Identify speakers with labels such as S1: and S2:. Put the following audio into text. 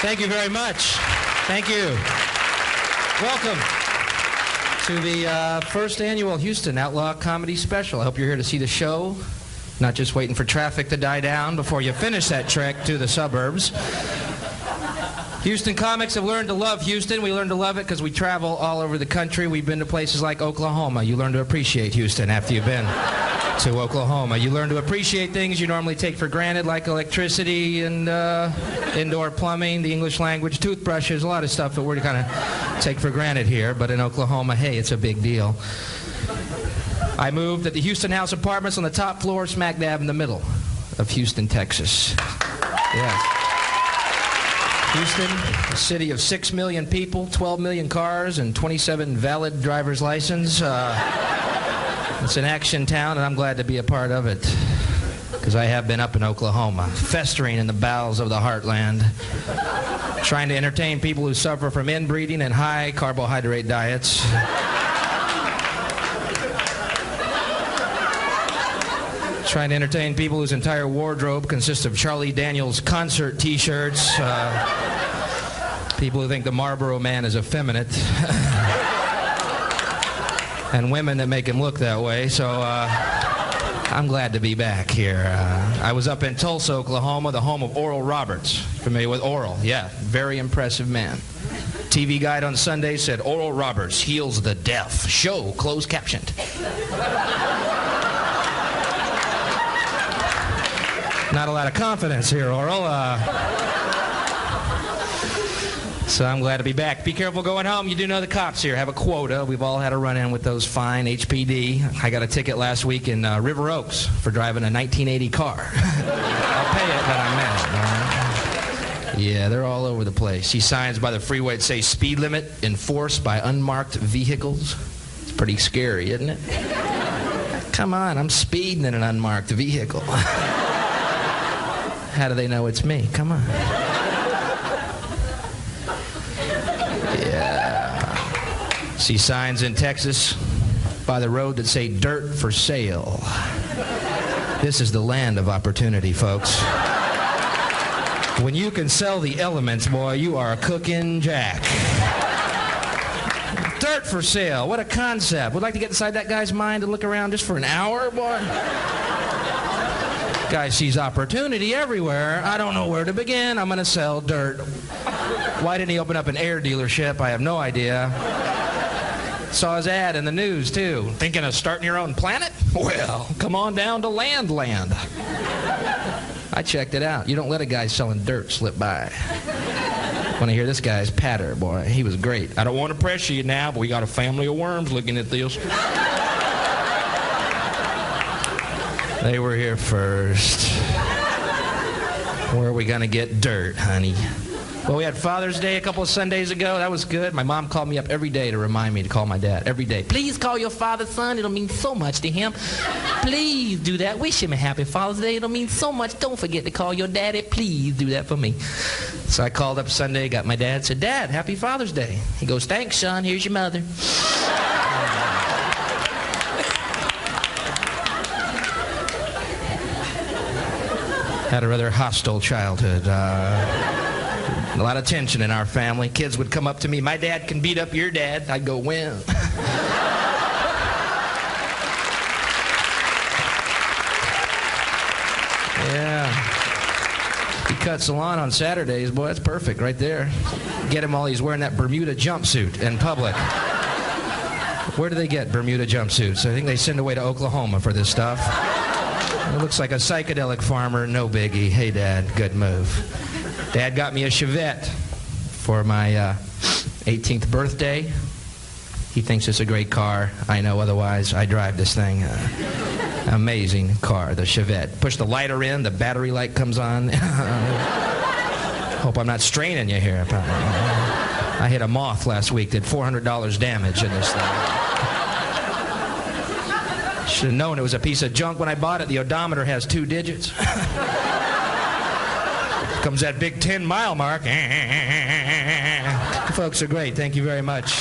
S1: Thank you very much. Thank you. Welcome to the first annual Houston Outlaw Comedy Special. I hope you're here to see the show, not just waiting for traffic to die down before you finish that trek to the suburbs. Houston comics have learned to love Houston. We learned to love it because we travel all over the country. We've been to places like Oklahoma. You learn to appreciate Houston after you've been to Oklahoma. You learn to appreciate things you normally take for granted, like electricity and indoor plumbing, the English language, toothbrushes, a lot of stuff that we're kind of take for granted here. But in Oklahoma, hey, it's a big deal. I moved at the Houston House Apartments on the top floor, smack dab in the middle of Houston, Texas. Yes. Houston, a city of 6 million people, 12 million cars, and 27 valid driver's license. It's an action town, and I'm glad to be a part of it, because I have been up in Oklahoma, festering in the bowels of the heartland, trying to entertain people who suffer from inbreeding and high carbohydrate diets. Trying to entertain people whose entire wardrobe consists of Charlie Daniels concert t-shirts, people who think the Marlboro Man is effeminate, and women that make him look that way. So I'm glad to be back here. I was up in Tulsa, Oklahoma, the home of Oral Roberts. Familiar with Oral? Yeah, very impressive man. TV Guide on Sunday said, Oral Roberts heals the deaf. Show closed captioned. Not a lot of confidence here, Oral. So I'm glad to be back. Be careful going home. You do know the cops here have a quota. We've all had a run-in with those fine HPD. I got a ticket last week in River Oaks for driving a 1980 car. I'll pay it, but I'm mad. Yeah, they're all over the place. See signs by the freeway that say speed limit enforced by unmarked vehicles. It's pretty scary, isn't it? Come on, I'm speeding in an unmarked vehicle. How do they know it's me? Come on. Yeah. See signs in Texas by the road that say dirt for sale. This is the land of opportunity, folks. When you can sell the elements, boy, you are cooking jack. Dirt for sale. What a concept. Would like to get inside that guy's mind and look around just for an hour, boy? Guy sees opportunity everywhere. I don't know where to begin. I'm going to sell dirt. Why didn't he open up an air dealership? I have no idea. Saw his ad in the news, too. Thinking of starting your own planet? Well, come on down to Land. I checked it out. You don't let a guy selling dirt slip by. Want to hear this guy's patter, boy. He was great. I don't want to pressure you now, but we got a family of worms looking at this. They were here first. Where are we going to get dirt, honey? Well, we had Father's Day a couple of Sundays ago. That was good. My mom called me up every day to remind me to call my dad. Every day. Please call your father, son. It'll mean so much to him. Please do that. Wish him a happy Father's Day. It'll mean so much. Don't forget to call your daddy. Please do that for me. So I called up Sunday, got my dad, said, Dad, happy Father's Day. He goes, thanks, son. Here's your mother. Had a rather hostile childhood. A lot of tension in our family. Kids would come up to me, my dad can beat up your dad. I'd go, when? Yeah. He cuts the lawn on Saturdays. Boy, that's perfect right there. Get him while he's wearing that Bermuda jumpsuit in public. Where do they get Bermuda jumpsuits? I think they send away to Oklahoma for this stuff. It looks like a psychedelic farmer, no biggie. Hey, Dad, good move. Dad got me a Chevette for my 18th birthday. He thinks it's a great car. I know otherwise. I drive this thing. Amazing car, the Chevette. Push the lighter in, the battery light comes on. Hope I'm not straining you here. I hit a moth last week, did $400 damage in this thing. Should have known it was a piece of junk when I bought it. The odometer has 2 digits. Comes that big 10-mile mark. You folks are great. Thank you very much.